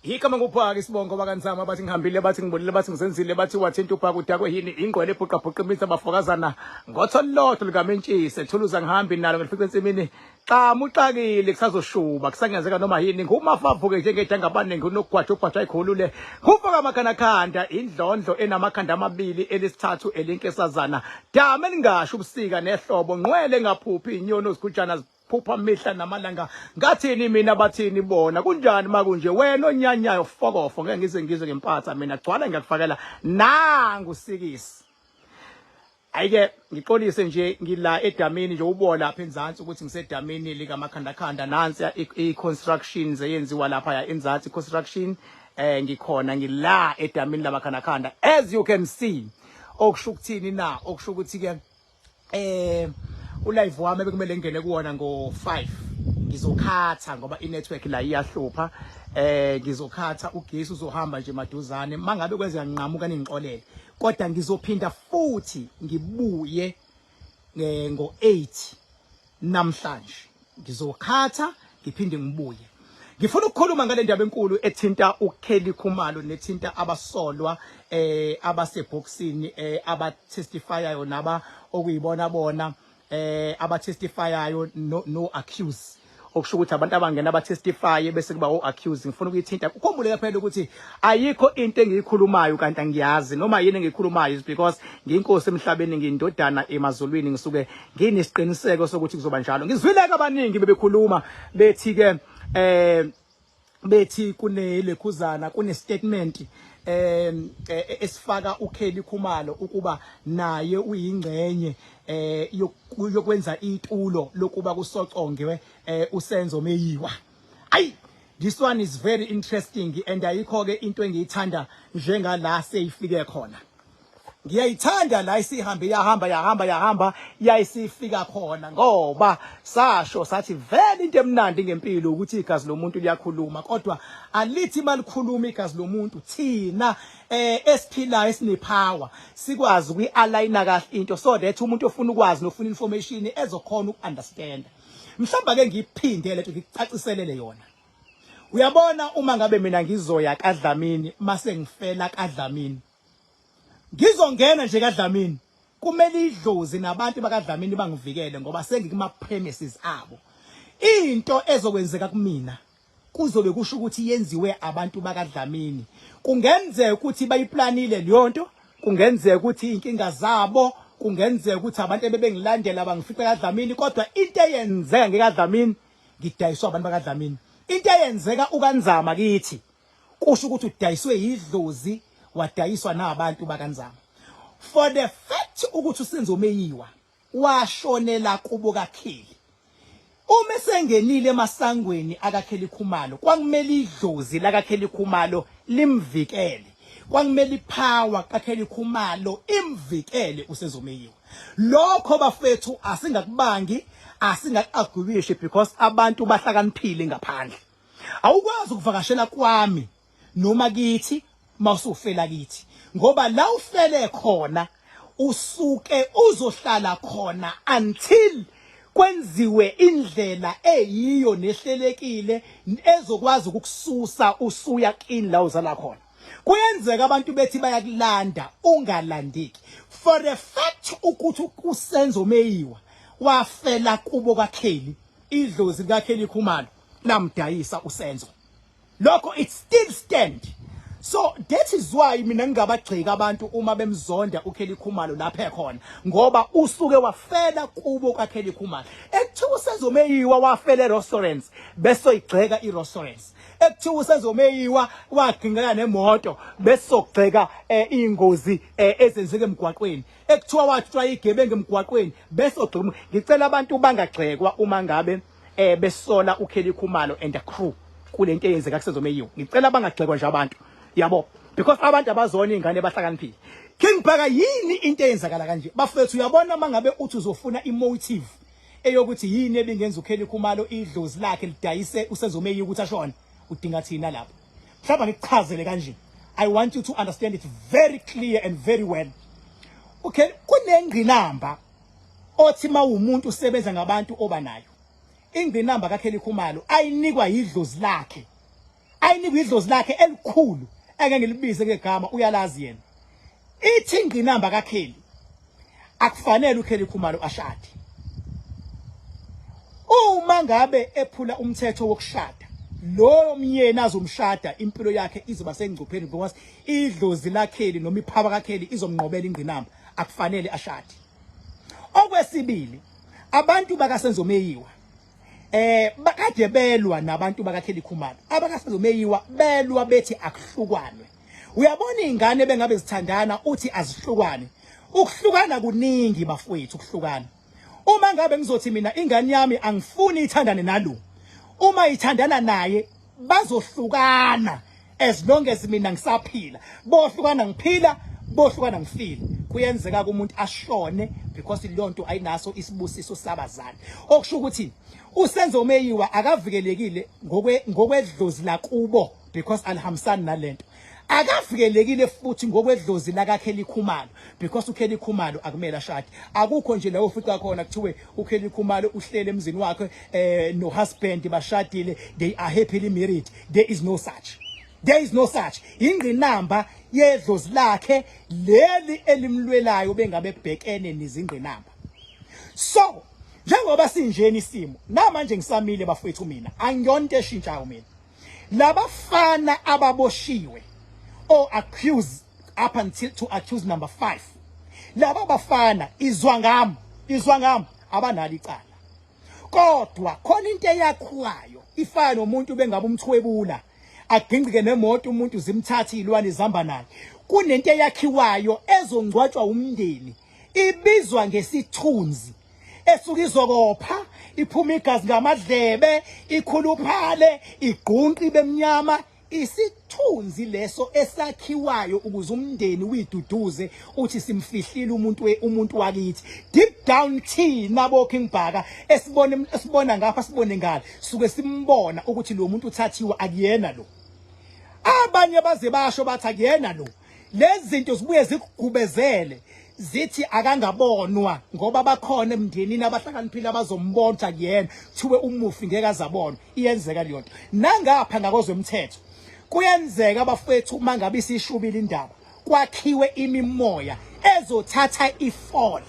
Yikama kuphaka isibongo bakanzama bathi ngihambile bathi ngibonile bathi ngizenzile bathi wathinta uphaka udakwe yini ingqwele ebhuqabhuqa imitha bafokazana ngotholotho likamentshise thuluza ngihambi nalo ngelifice ensimini xa muxakile kusazoshuba kusangenzeka noma yini ngumafavuke njengedanga abaningi unokugwatha ugwatha ikhulule kufaka amakhanda khanda indlondlo enamakhanda amabili elisithathu elinkesazana dama elingasho ubusika nehlobo ngqwele ngaphuphi inyono zigujana phupha mihla namalanga ngathini mina bathini bona kunjani makunje wena onyanyayo fokofo ngeke ngize ngizwe ngempatha mina gcwala ngiyakufakela nangu sikisi ayike ngiqolise nje ngila edamini nje ubona lapha enzansi ukuthi ngisedamini lika makhanda khanda nansi i-constructions eyenziwa lapha ya enzansi construction ngikhona ngila edamini lamakhanda khanda as you can see okusho ukuthini na okusho ukuthi ke ulive wami bekumele ngene kuwona ngo5 ngizokhatha ngoba inetwork la iyahlupha ngizokhatha ugesi uzohamba nje maduzane mangabe kweze nginqamuka ningixolele kodwa ngizophinda futhi ngibuye ngo8 namhlanje ngizokhatha ngiphinde ngibuye ngifuna ukukhuluma ngale ndaba enkulu ethinta uKelly Khumalo nethinta abasolwa abaseboxini abatestifyayo naba okuyibona bona abatestifyayo no accuse okusho ukuthi abantu abangena abatestify bese kuba o-accuse ngifuna ukuyithinta ukukhumbule phela ukuthi ayikho into engiyikhulumayo kanti ngiyazi noma yini engiyikhulumayo is because ngiyinkosi emhlabeni ngindodana emazulwini ngisuke nginesiqiniseko sokuthi kuzoba njalo ngizwileke abaningi bebekhuluma bethi ke bethi kunelekhuzana kune statement esifaka uKelly Khumalo ukuba naye uyingcenye yokwenza itulo lokuba kusocongewe usenzo meyiwa ayi this one is very interesting and ayikho ke into engiyithanda njengala seyifike khona ngiyayithanda la isihambe yahamba yayisifika khona ngoba sasho sathi vele into emnandi ngempilo ukuthi igazi lomuntu liyakhuluma kodwa alithi malikhuluma igazi lomuntu thina esiphilayo esinepower sikwazi ukuyi-aligna kahle into so that umuntu ofuna ukwazi nofuna information ezokhona ukunderstand mhlamba ke ngiphinde letho ngikucaciselele yona uyabona uma ngabe mina ngizoya kaDlamini mase ngifela kaDlamini ngizongena nje kaDlamini kumele idlozi nabantu bakaDlamini bangivikele ngoba sengikuma premises abo into ezokwenzeka kumina kuzobe kusho ukuthi yenziwe abantu bakaDlamini kungenzeka ukuthi bayiplanile leyonto kungenzeka ukuthi inkinga zabo kungenzeka ukuthi abantu ebebengilandela bangifice kaDlamini kodwa into eyenzeka ngekaDlamini ngidayiswa abantu bakaDlamini into eyenzeka ukanzama kithi kusho ukuthi udayiswe idlozi wadayiswa nabantu bakanzama for the fact ukuthi usenzo meyiwa washonela kubo kaKelly uma sengenile emasangweni akaKelly Khumalo kwangimeli idlozi la kaKelly Khumalo limvikele kwangimeli power kaKelly Khumalo imvikele usenzo meyiwa lokho bafethu asingakubangi asingakuagwiwishe because abantu bahlakaniphile ngaphandle awukwazi ukuvakashela kwami noma kithi mawusufela kithi ngoba la ufele khona usuke uzohlala khona until kwenziwe indlela eyiyo nehlelekile ezokwazi ukukususa usuya kini la uzala khona kuyenzeka abantu bethi bayakulanda ungalandeki for the fact ukuthi kusenzo meyiwa wafela kubo kaKelly idlozi likaKelly Khumalo lamdayisa usenzo lokho it still stand. So that is why mina ngingabagcika abantu uma bemzonda uKelly Khumalo lapha ekhona ngoba usuke wafela kubo kaKelly Khumalo ekuthiwa usenzomeyiwa wafela restaurants bese igceka irestaurants ekuthiwa usenzomeyiwa wagingeka nemoto bese ogceka ingozi ezenzeke emgwaqweni ekuthiwa wathwa igebengu emgwaqweni bese ogcika ngicela abantu bangagcekwa uma ngabe besola uKelly Khumalo and the crew kulento eyenzeka kusenzomeyiwa ngicela bangagcekwa nje abantu yabo because abantu abazona ingane bahlakaniphile kingibhaka yini into eyenzakala kanje bafethu uyabona mangabe uthi uzofuna emotive eyokuthi yini ebingenza uKelly Khumalo idlozi lakhe lidayise usenzomeyiwa ukuthi ashona udinga thina lapho mhlawumbe ngikuchazele kanje I want you to understand it very clear and very well okay kunengqinamba othi mawumuntu usebenza ngabantu oba nayo ingqinamba kaKelly Khumalo ayinikwa idlozi lakhe ayinikwe idlozi lakhe elikhulu engeke ngilibize ngegama uyalazi yena ithi ingqinamba kaKelly akufanele uKelly Khumalo ashade uma ngabe ephula umthetho wokushada lo myeni azomshada impilo yakhe izoba sengcupheni because idlozi laKelly noma iphaba kaKelly izomnqobela ingqinamba akufanele ashade okwesibili abantu bakasenzomeyiwa bakade belwa nabantu bakaKelly Khumalo abakasenzomeyiwa belwa bethi akuhlukwanwe uyabona izingane bengabe zithandana uthi azihlukwane ukuhlukana kuningi bafowethu ukuhlukana uma ngabe ngizothi mina ingane yami angifuni ithandane nalo uma ithandana naye bazohlukana as long as mina ngisaphila bohlukana ngiphila bohlukana ngifile kuyenzeka umuntu ashone because lonto ayinaso isibusiso sabazali okusho ukuthi uSenzomeyiwa akavikelekile ngokwedlozi lakubo because alihambisani nalento akavikelekile futhi ngokwedlozi lakaKelly Khumalo because uKelly Khumalo akumele ashade akukho nje la ufika khona kuthiwe uKelly Khumalo uhlele emzini wakhe no husband bashadile they are happily married there is no such ingqinamba yedlozi lakhe leli elimlwelayo bengabe bhekene nezingqinamba so njengoba sinjeni isimo namanje ngisamile bafowethu mina angiyonto eshintshayo mina labafana ababoshiwe or accused up until to accuse number 5 laba bafana izwa ngami abanalo icala kodwa khona into eyakhuwayo ifana nomuntu bengabe umthwebula agingqike nemoto umuntu zimthatha ilwane zihamba naye kunento eyakhiwayo ezongcwatshwa umndeni ibizwa ngesithunzi esuka izokopha iphuma igazi ngamadlebe ikhuluphale igqunqi bemnyama isithunzi leso esakhiwayo ukuze umndeni uyiduduze uthi simfihlile umuntu wakithi deep down thina boKingbhaka esibona ngapha sibone ngale suke simbona ukuthi lo muntu uthathiwa akuyena lo abanye baze basho bathi akuyena lo lezi zinto zibuye zikugubezele zithi akangabonwa ngoba bakhona emndenini abahlakaniphile abazombona ukuthi akuyena thiwe umufi ngeke azabona iyenzeka leyo nto nangapha ngakozomthetho kuyenzeka abafethu mangabe isishubile indaba kwakhiwe imimoya ezothatha ifall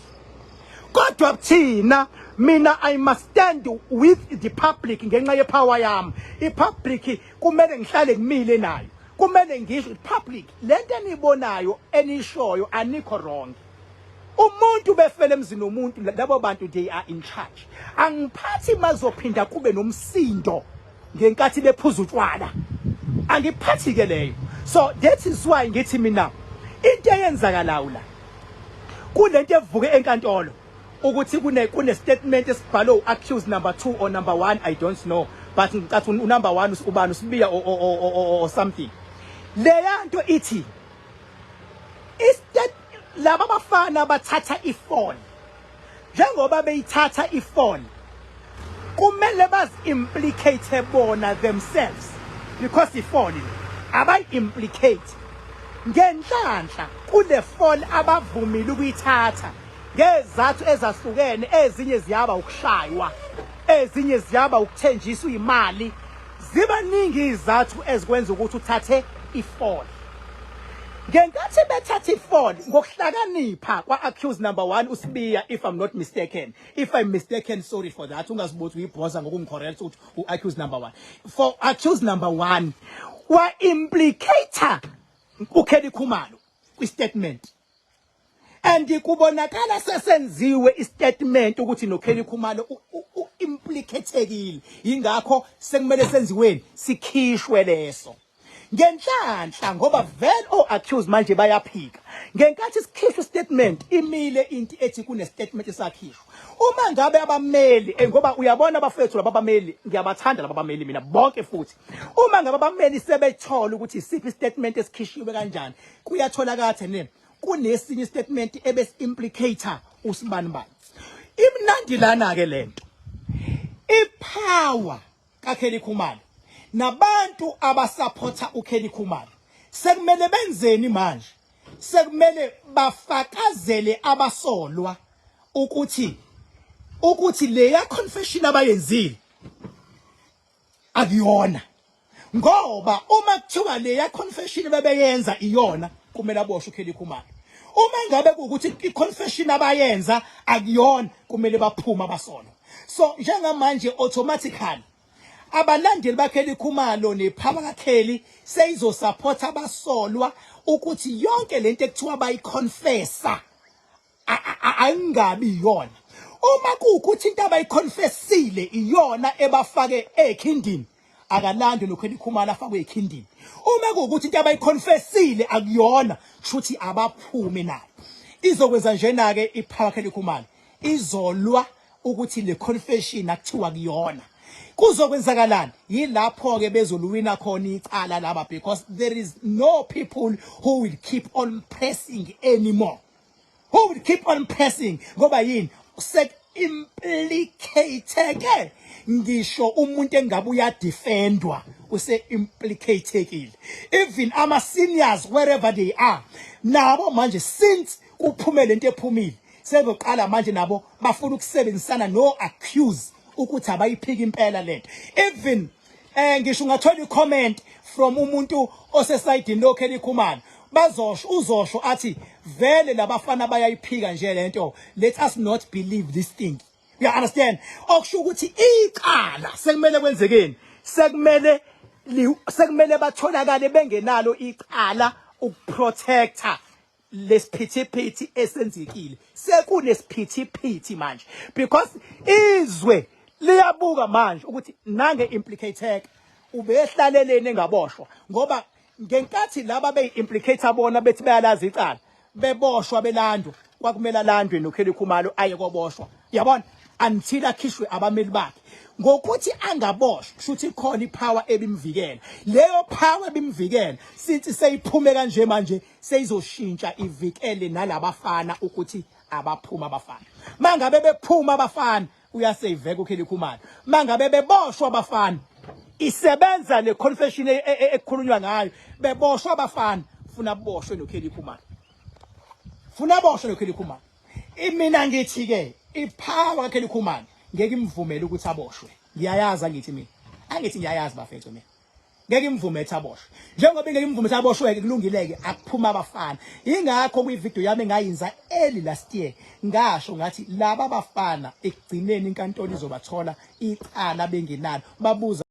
kodwa thina mina I must stand with the public ngenxa yepower yami ipublic kumele ngihlale ngimile nayo kumele ngisho public lento enibonayo enishoyo anikho wrong umuntu befele emzini womuntu labo bantu they are in charge angiphathi mazophinda kube nomsindo ngenkathi bephuza utshwala angiphathi ke leyo so that is why ngithi mina into eyenzakalayo la kulento evuke enkantolo ukuthi kune statement esibhalwe accused number 2 or number 1 I don't know but ngicathi number 1 ubani usibiya or something leyanto ithi laba bafana bathatha ifone njengoba beyithatha ifone kumele bazi-implicate bona themselves because ifone abayi-implicate ngenhlanhla kule phone abavumile ukuyithatha ngezathu ezahlukene ezinye ziyaba ukushaywa ezinye ziyaba ukuthenjiswa imali zibaningi izathu ezikwenza ukuthi uthathe ifone ngenkathi bethatha ifone ngokuhlakanipha kwa-accused number 1 usibiya if I'm not mistaken if I'm mistaken sorry for that ungazibuthi uyibhoza ngokungicorrect ukuthi u-accused number 1 for accused number 1 wa-implicator uKelly Khumalo kwi-statement and kubonakala sesenziwe istatement ukuthi noKelly Khumalo implicatekile ingakho sekumele senziweni sikhishwe leso ngenhlanhla ngoba vele accused manje bayaphika ngenkathi sikhishwe statement imile into ethi kune statement esakhishwa uma ngabe abameli ngoba uyabona abafethu lababameli ngiyabathanda lababameli mina bonke futhi uma ngabe abameli sebethola ukuthi isiphi statement esikhishiwe kanjani kuyatholakala ne kunesinye statement ebes implicator usibanibani imnandi lana ke lento ipower kaKelly Khumalo nabantu abasupporta uKelly Khumalo sekumele benzeni manje sekumele bafakazele abasolwa ukuthi leya confession abayenzile akuyona ngoba uma kuthiwa le ya confession bebeyenza iyona kumele aboshwe uKelly Khumalo. Uma ngabe ukuthi i-confession abayenza akuyona kumele baphuma basolwa. So njengamanje automatically abalandeli baKelly Khumalo nephaba kaKelly seyizosupport abasolwa ukuthi yonke lento ekuthiwa bayiconfessa angabi yona. Uma kuukuthi into abayiconfessile iyona ebafake ekhindini akalandwe noKelly Khumalo afakwe ekhindini. Uma kuukuthi into abayiconfessile akuyona shuthi abaphume nayo. Izokwenza njena ke iphaba Kelly Khumalo izolwa ukuthi le confession akuthiwa kuyona. Kuzokwenzakalani yilapho ke bezoluwina khona icala laba, because there is no people who will keep on pressing anymore. Who will keep on pressing ngoba yini sek implicated ngisho umuntu engabe uyadefendwa use implicated. Even ama seniors wherever they are nabo manje since kuphume lento ephumile sebeqala manje nabo bafuna ukusebenzisana no accuse ukuthi abayiphika impela lento. Even ngisho ungathola i-comment from umuntu osesayidini loKelly Khumalo uzosho athi vele labafana bayayiphika nje lento, let us not believe this thing. You understand? Okusho ukuthi iqala sekumele kwenzekeni, sekumele batholakale bengenalo iqala ukuprotecta lesiphithiphithi esenzekile. Sekunesiphithiphithi manje because izwe liyabuka manje ukuthi nange implicated ubehlalelene engaboshwa ngoba ngenkathi laba beyimplicate bona bethi bayalazi icala beboshwa belandwa kwakumele alandwe noKelly Khumalo aye koboshwa, yabona, until akhishwe abameli bakhe. Ngokuthi angaboshwa kushuthi khona ipower ebimvikela. Leyo power ebimvikela sithi seyiphume kanje manje seyizoshintsha ivikele nalabafana ukuthi abaphuma abafana. Mangabe bephuma abafana uyaseveka uKelly Khumalo. Mangabe beboshwa abafana isebenza le confession ekhulunywa ngayo, beboshwa abafana funa boshwe noKelly Khumalo. Funa boshwe noKelly Khumalo. Mina ngithi ke ipower kaKelly Khumalo ngeke imvumele ukuthi aboshwe. Ngiyayazi ngithi mina. Angithi ngiyayazi bafethu mina. Ngeke imvume ethi aboshwe. Njengoba ngeke imvume ethi aboshwe ke kulungileke akuphuma abafana. Ingakho kwi-video yami engayinza early last year ngasho ngathi laba bafana ekugcineni inkantolo izobathola icala bengenalo babuza